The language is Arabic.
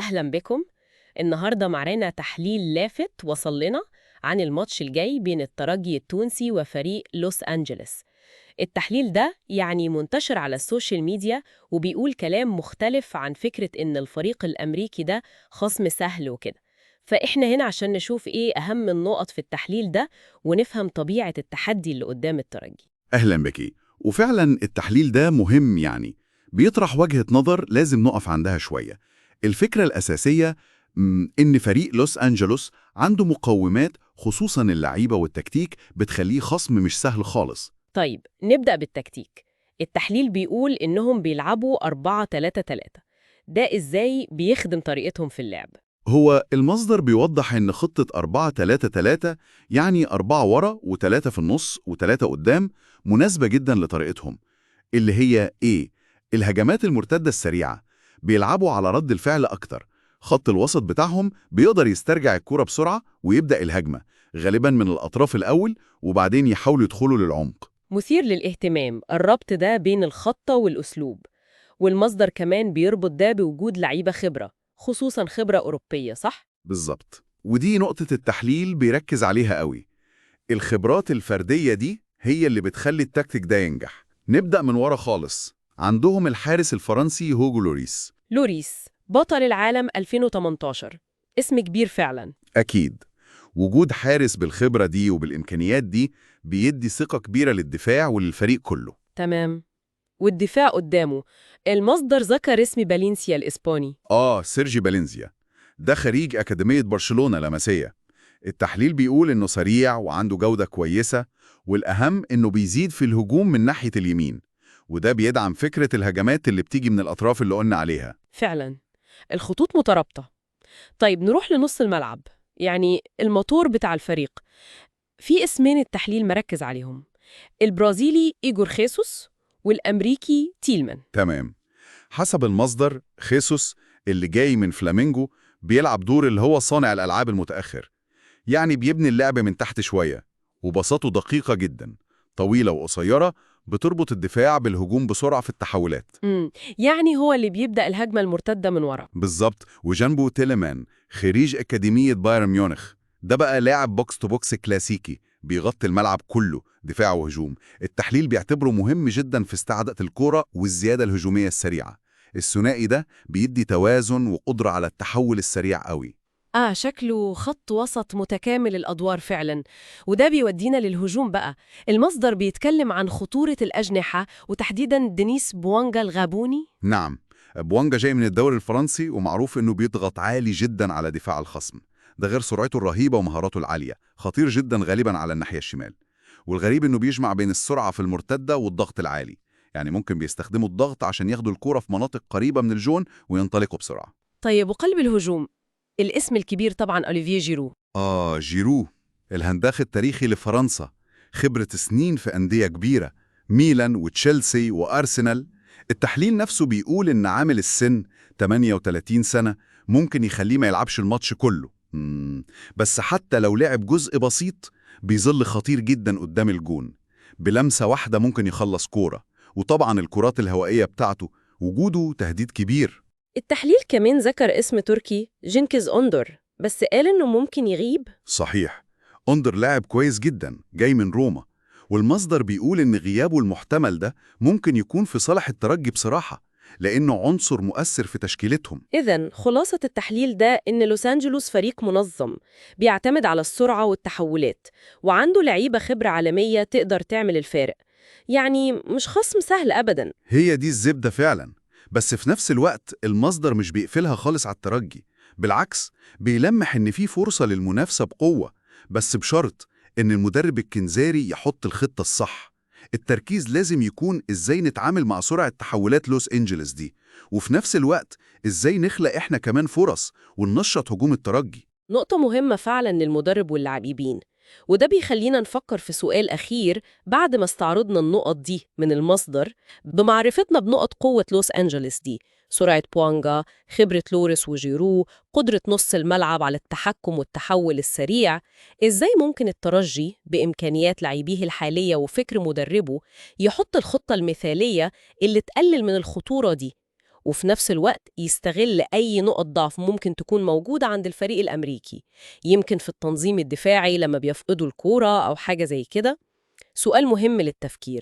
أهلا بكم. النهاردة معانا تحليل لافت وصل لنا عن الماتش الجاي بين الترجي التونسي وفريق لوس أنجلوس. التحليل ده منتشر على السوشيال ميديا وبيقول كلام مختلف عن فكرة إن الفريق الأمريكي ده خصم سهل وكده. فإحنا هنا عشان نشوف إيه أهم النقط في التحليل ده ونفهم طبيعة التحدي اللي قدام الترجي. أهلا بك. وفعلا التحليل ده مهم، بيطرح وجهة نظر لازم نقف عندها شوية. الفكرة الأساسية إن فريق لوس أنجلوس عنده مقومات، خصوصا اللعيبة والتكتيك، بتخليه خصم مش سهل خالص. طيب نبدأ بالتكتيك. التحليل بيقول إنهم بيلعبوا 4-3-3. ده إزاي بيخدم طريقتهم في اللعب؟ هو المصدر بيوضح إن خطة 4-3-3 يعني 4 ورا و3 في النص و3 قدام مناسبة جدا لطريقتهم، اللي هي إيه؟ الهجمات المرتدة السريعة. بيلعبوا على رد الفعل أكتر. خط الوسط بتاعهم بيقدر يسترجع الكرة بسرعة ويبدأ الهجمة، غالبا من الأطراف الأول، وبعدين يحاولوا يدخلوا للعمق. مثير للاهتمام الربط ده بين الخطة والأسلوب، والمصدر كمان بيربط ده بوجود لعيبة خبرة، خصوصا خبرة أوروبية، صح؟ بالظبط، ودي نقطة التحليل بيركز عليها قوي. الخبرات الفردية دي هي اللي بتخلي التكتيك ده ينجح. نبدأ من ورا خالص. عندهم الحارس الفرنسي هوجو لوريس. لوريس بطل العالم 2018، اسم كبير فعلا. أكيد. وجود حارس بالخبرة دي وبالإمكانيات دي بيدي ثقة كبيرة للدفاع وللفريق كله. تمام. والدفاع قدامه، المصدر ذكر اسم بالينسيا الإسباني. سيرجي بالينزيا، ده خريج أكاديمية برشلونة لمسية. التحليل بيقول إنه سريع وعنده جودة كويسة، والأهم إنه بيزيد في الهجوم من ناحية اليمين، وده بيدعم فكرة الهجمات اللي بتيجي من الأطراف اللي قلنا عليها. فعلا الخطوط مترابطة. طيب نروح لنص الملعب، الموتور بتاع الفريق. في اسمين التحليل مركز عليهم، البرازيلي إيجور خيسوس والأمريكي تيلمان. تمام. حسب المصدر، خيسوس اللي جاي من فلامينجو بيلعب دور اللي هو صانع الألعاب المتأخر، بيبني اللعب من تحت شوية، وبساطته دقيقة جدا، طويلة وقصيرة، بتربط الدفاع بالهجوم بسرعة في التحولات. هو اللي بيبدأ الهجمة المرتدة من ورا. بالظبط. وجنبه تيلمان، خريج أكاديمية بايرن ميونخ، ده بقى لاعب بوكس تو بوكس كلاسيكي، بيغطي الملعب كله دفاع وهجوم. التحليل بيعتبره مهم جدا في استعادة الكرة والزيادة الهجومية السريعة. الثنائي ده بيدي توازن وقدرة على التحول السريع قوي. شكله خط وسط متكامل الأدوار فعلا. وده بيودينا للهجوم بقى. المصدر بيتكلم عن خطورة الأجنحة، وتحديدا دينيس بوانجا الغابوني. نعم، بوانجا جاي من الدوري الفرنسي ومعروف إنه بيضغط عالي جدا على دفاع الخصم. ده غير سرعته الرهيبة ومهاراته العالية، خطير جدا غالبا على الناحية الشمال. والغريب إنه بيجمع بين السرعة في المرتدة والضغط العالي، ممكن بيستخدموا الضغط عشان ياخدوا الكرة في مناطق قريبة من الجون وينطلقوا بسرعة. طيب وقلب الهجوم، الاسم الكبير طبعا أوليفيه جيرو. جيرو، الهنداخ التاريخي لفرنسا، خبرة سنين في أندية كبيرة، ميلان وتشيلسي وأرسنال. التحليل نفسه بيقول إن عامل السن 38 سنة ممكن يخليه ما يلعبش الماتش كله. بس حتى لو لعب جزء بسيط بيظل خطير جدا قدام الجون. بلمسة واحدة ممكن يخلص كورة، وطبعا الكرات الهوائية بتاعته وجوده تهديد كبير. التحليل كمان ذكر اسم تركي جينكيز أوندور، بس قال إنه ممكن يغيب. صحيح، أندر لاعب كويس جدا جاي من روما، والمصدر بيقول إن غيابه المحتمل ده ممكن يكون في صالح الترجي بصراحة، لأنه عنصر مؤثر في تشكيلتهم. إذن خلاصة التحليل ده إن لوس أنجلوس فريق منظم، بيعتمد على السرعة والتحولات، وعنده لعيبة خبرة عالمية تقدر تعمل الفارق. مش خصم سهل أبداً. هي دي الزبدة فعلا. بس في نفس الوقت المصدر مش بيقفلها خالص على الترجي، بالعكس بيلمح إن في فرصة للمنافسة بقوة، بس بشرط إن المدرب الكنزاري يحط الخطة الصح. التركيز لازم يكون إزاي نتعامل مع سرعة تحولات لوس أنجلوس دي، وفي نفس الوقت إزاي نخلق إحنا كمان فرص وننشط هجوم الترجي. نقطة مهمة فعلاً للمدرب واللاعبين. وده بيخلينا نفكر في سؤال أخير بعد ما استعرضنا النقط دي من المصدر. بمعرفتنا بنقط قوة لوس أنجلوس دي، سرعة بوانجا، خبرة لوريس وجيرو، قدرة نص الملعب على التحكم والتحول السريع، إزاي ممكن الترجي بإمكانيات لاعبيه الحالية وفكر مدربه يحط الخطة المثالية اللي تقلل من الخطورة دي وفي نفس الوقت يستغل أي نقط ضعف ممكن تكون موجودة عند الفريق الأمريكي، يمكن في التنظيم الدفاعي لما بيفقدوا الكورة أو حاجة زي كده. سؤال مهم للتفكير،